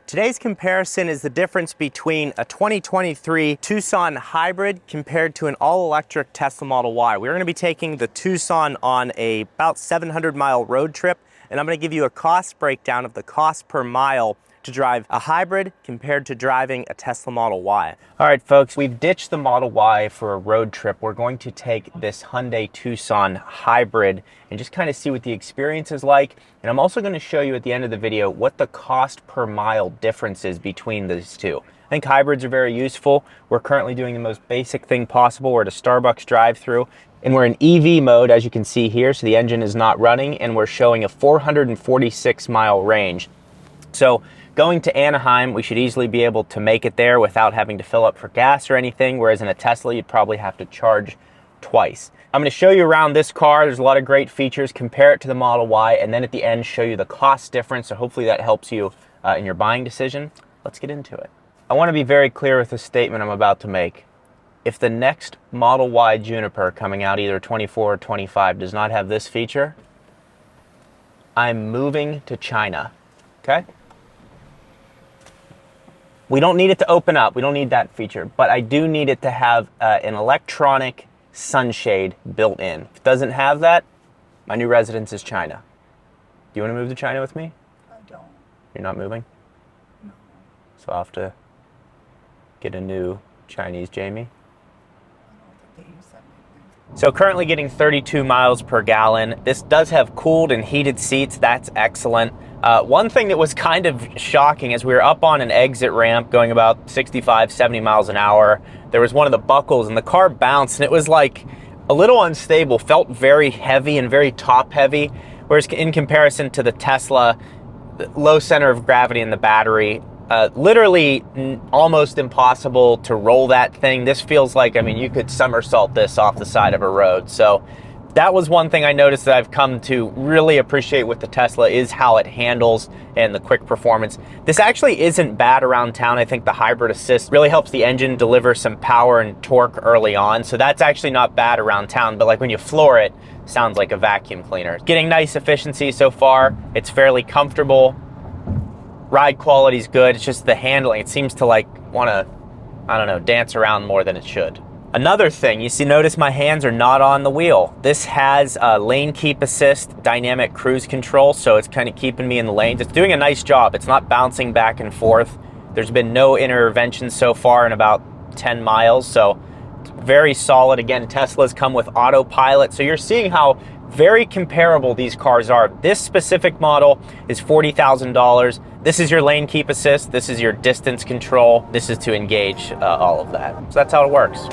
Today's comparison is the difference between a 2023 Tucson hybrid compared to an all-electric Tesla Model Y. We're going to be taking the Tucson on about 700-mile road trip, and I'm going to give you a cost breakdown of the cost per mile to drive a hybrid compared to driving a Tesla Model Y. All right, folks, we've ditched the Model Y for a road trip. We're going to take this Hyundai Tucson hybrid and just kind of see what the experience is like. And I'm also going to show you at the end of the video what the cost per mile difference is between these two. I think hybrids are very useful. We're currently doing the most basic thing possible. We're at a Starbucks drive-thru, and we're in EV mode, as you can see here, so the engine is not running, and we're showing a 446-mile range. So going to Anaheim, we should easily be able to make it there without having to fill up for gas or anything, whereas in a Tesla, you'd probably have to charge twice. I'm going to show you around this car. There's a lot of great features. Compare it to the Model Y, and then at the end, show you the cost difference, so hopefully that helps you in your buying decision. Let's get into it. I want to be very clear with the statement I'm about to make. If the next Model Y Juniper coming out either 24 or 25 does not have this feature, I'm moving to China, okay? We don't need it to open up. We don't need that feature, but I do need it to have an electronic sunshade built in. If it doesn't have that, my new residence is China. Do you want to move to China with me? I don't. You're not moving? No. So I'll have to get a new Chinese Jamie. So currently getting 32 miles per gallon. This does have cooled and heated seats. That's excellent. One thing that was kind of shocking as we were up on an exit ramp going about 65, 70 miles an hour, there was one of the buckles and the car bounced and it was like a little unstable, felt very heavy and very top heavy. Whereas in comparison to the Tesla, low center of gravity in the battery, literally almost impossible to roll that thing. This feels like, I mean, you could somersault this off the side of a road. So that was one thing I noticed that I've come to really appreciate with the Tesla is how it handles and the quick performance. This actually isn't bad around town. I think the hybrid assist really helps the engine deliver some power and torque early on. So that's actually not bad around town, but like when you floor it, sounds like a vacuum cleaner. Getting nice efficiency so far. It's fairly comfortable. Ride quality is good. It's just the handling. It seems to like want to, I don't know, dance around more than it should. Another thing, notice my hands are not on the wheel. This has lane keep assist, dynamic cruise control, so it's kind of keeping me in the lanes. It's doing a nice job. It's not bouncing back and forth. There's been no intervention so far in about 10 miles, so it's very solid. Again, Teslas come with autopilot, so you're seeing how very comparable these cars are. This specific model is $40,000. This is your lane keep assist. This is your distance control. This is to engage all of that. So that's how it works.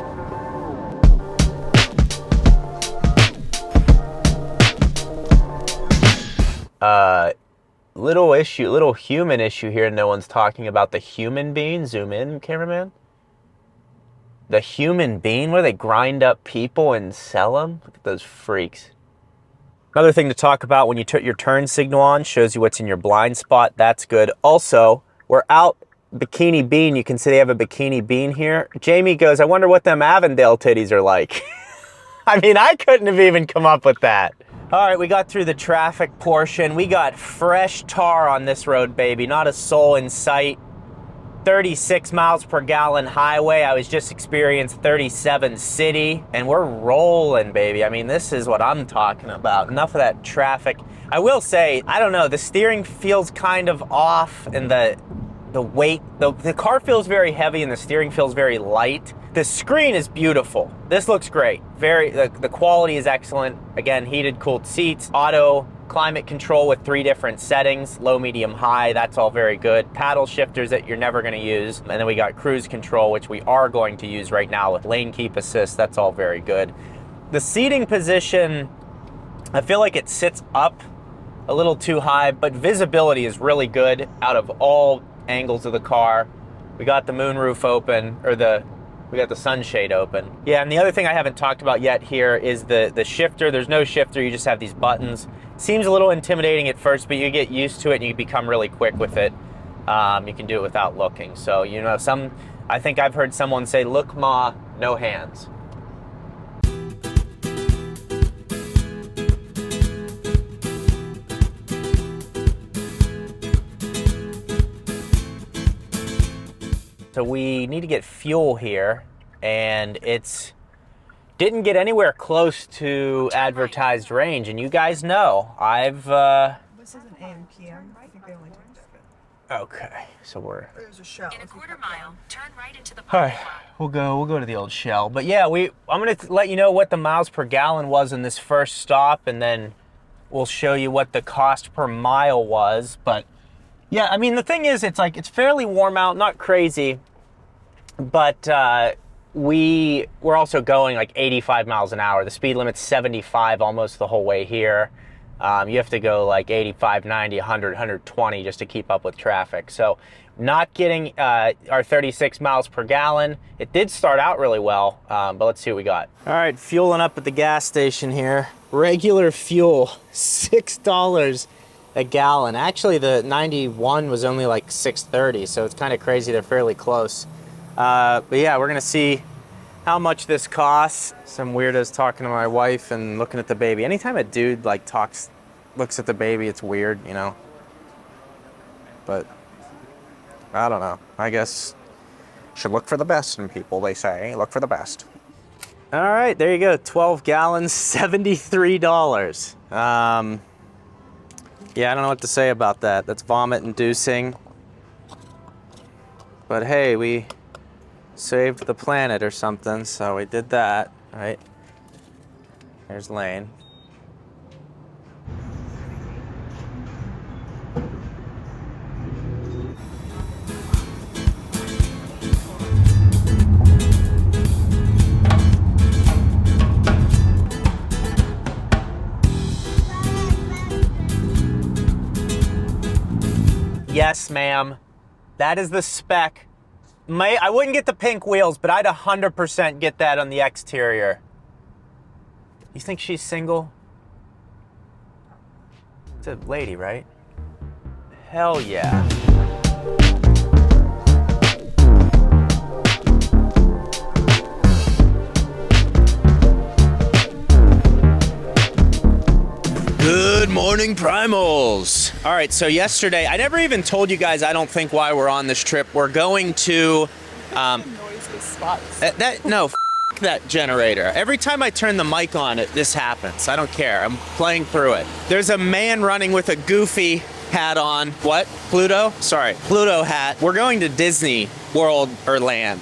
Little human issue here. No one's talking about the human being. Zoom in, cameraman. The human being, where they grind up people and sell them. Look at those freaks. Another thing to talk about when you put your turn signal on, shows you what's in your blind spot. That's good. Also, we're out Bikini Bean. You can see they have a Bikini Bean here. Jamie goes, I wonder what them Avondale titties are like. I mean, I couldn't have even come up with that. All right, we got through the traffic portion. We got fresh tar on this road, baby. Not a soul in sight. 36 miles per gallon highway. I was just experienced 37 city, and we're rolling, baby. I mean, this is what I'm talking about. Enough of that traffic. I will say, I don't know, the steering feels kind of off, and the weight, the car feels very heavy, and the steering feels very light. The screen is beautiful. This looks great. The quality is excellent. Again, heated, cooled seats, auto climate control with 3 different settings, low, medium, high. That's all very good. Paddle shifters that you're never going to use. And then we got cruise control, which we are going to use right now with lane keep assist. That's all very good. The seating position, I feel like it sits up a little too high, but visibility is really good out of all angles of the car. We got the moonroof open, or we got the sunshade open. Yeah, and the other thing I haven't talked about yet here is the shifter. There's no shifter, you just have these buttons. Seems a little intimidating at first, but you get used to it and you become really quick with it. You can do it without looking. So, you know, I think I've heard someone say, look ma, no hands. So we need to get fuel here, and didn't get anywhere close to advertised range. And you guys know, This is an AM PM. I think they only take okay, so there's a shell. In a quarter mile, turn right into the all parking right, lot. we'll go to the old Shell. But yeah, I'm gonna let you know what the miles per gallon was in this first stop, and then we'll show you what the cost per mile was. But yeah, I mean, the thing is, it's fairly warm out, not crazy, but we're also going like 85 miles an hour. The speed limit's 75 almost the whole way here. You have to go like 85, 90, 100, 120 just to keep up with traffic. So not getting our 36 miles per gallon. It did start out really well, but let's see what we got. All right, fueling up at the gas station here. Regular fuel, $6 a gallon. Actually, the 91 was only like $6.30, so it's kind of crazy. They're fairly close. But yeah, we're gonna see how much this costs. Some weirdos talking to my wife and looking at the baby. Anytime a dude like looks at the baby, it's weird, you know? But I don't know. I guess should look for the best in people, they say. Look for the best. All right, there you go. 12 gallons, $73. Yeah, I don't know what to say about that. That's vomit inducing. But hey, we saved the planet or something, so we did that, right? There's Lane. Yes, ma'am. That is the spec. I wouldn't get the pink wheels, but I'd 100% get that on the exterior. You think she's single? It's a lady, right? Hell yeah. Good morning, Primals. All right, so yesterday, I never even told you guys, I don't think, why we're on this trip. We're going to, Noisy spots. no, that generator. Every time I turn the mic on, this happens. I don't care, I'm playing through it. There's a man running with a Goofy hat on. What? Pluto? Sorry, Pluto hat. We're going to Disney World or Land.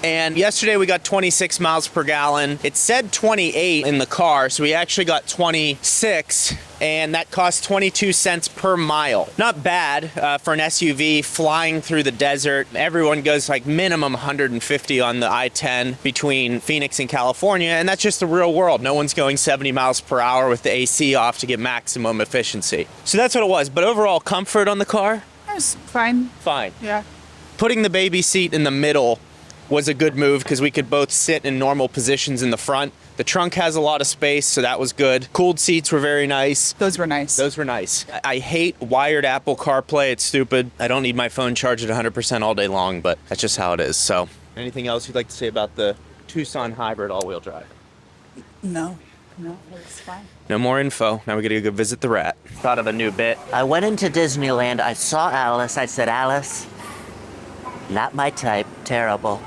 And yesterday we got 26 miles per gallon. It said 28 in the car, so we actually got 26, and that cost 22 cents per mile. Not bad for an SUV flying through the desert. Everyone goes like minimum 150 on the I-10 between Phoenix and California, and that's just the real world. No one's going 70 miles per hour with the AC off to get maximum efficiency. So that's what it was, but overall comfort on the car? It was fine. Fine. Yeah. Putting the baby seat in the middle was a good move because we could both sit in normal positions in the front. The trunk has a lot of space, so that was good. Cooled seats were very nice. Those were nice. Those were nice. I hate wired Apple CarPlay. It's stupid. I don't need my phone charged at 100% all day long, but that's just how it is. So, anything else you'd like to say about the Tucson hybrid all-wheel drive? No, it's fine. No more info. Now we gotta go visit the rat. Thought of a new bit. I went into Disneyland, I saw Alice, I said, Alice, not my type, terrible.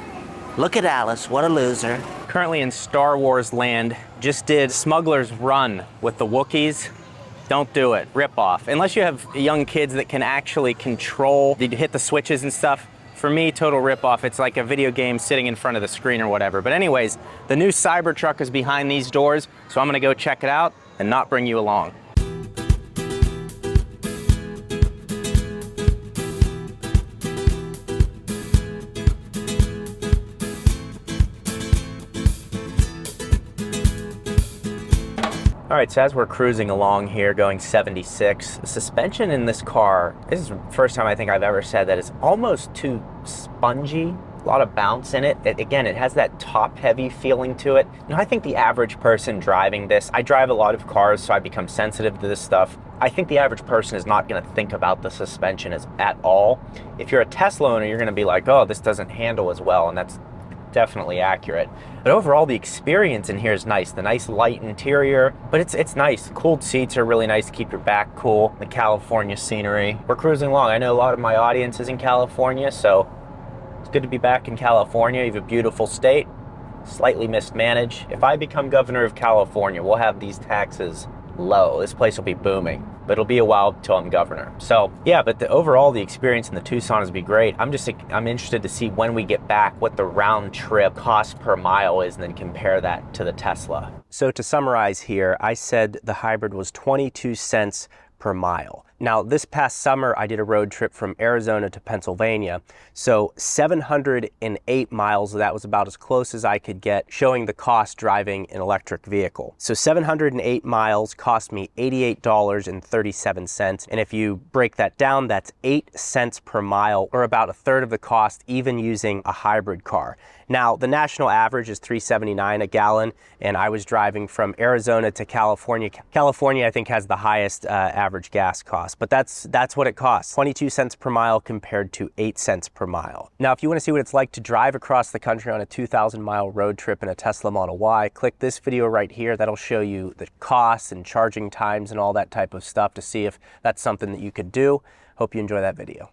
Look at Alice, what a loser. Currently in Star Wars land, just did Smuggler's Run with the Wookiees. Don't do it, rip off. Unless you have young kids that can actually control, hit the switches and stuff. For me, total rip off. It's like a video game sitting in front of the screen or whatever. But anyways, the new Cybertruck is behind these doors, so I'm gonna go check it out and not bring you along. All right, so as we're cruising along here, going 76, the suspension in this car, this is the first time I think I've ever said that it's almost too spongy, a lot of bounce in it. Again, it has that top-heavy feeling to it. You know, I think the average person driving this, I drive a lot of cars, so I become sensitive to this stuff. I think the average person is not gonna think about the suspension at all. If you're a Tesla owner, you're gonna be like, oh, this doesn't handle as well, and that's definitely accurate. But overall, the experience in here is nice. The nice light interior, but it's nice. Cooled seats are really nice to keep your back cool. The California scenery. We're cruising along. I know a lot of my audience is in California, so it's good to be back in California. You have a beautiful state, slightly mismanaged. If I become governor of California, we'll have these taxes low. This place will be booming, but it'll be a while till I'm governor. So yeah, but overall the experience in the Tucson is be great. I'm interested to see when we get back what the round trip cost per mile is, and then compare that to the Tesla. So to summarize here, I said the hybrid was 22 cents per mile. Now, this past summer, I did a road trip from Arizona to Pennsylvania. So 708 miles, that was about as close as I could get, showing the cost driving an electric vehicle. So 708 miles cost me $88.37. And if you break that down, that's 8 cents per mile, or about a third of the cost, even using a hybrid car. Now, the national average is $3.79 a gallon, and I was driving from Arizona to California. California, I think, has the highest average gas cost, but that's what it costs. 22 cents per mile compared to 8 cents per mile. Now, if you want to see what it's like to drive across the country on a 2,000-mile road trip in a Tesla Model Y, click this video right here. That'll show you the costs and charging times and all that type of stuff to see if that's something that you could do. Hope you enjoy that video.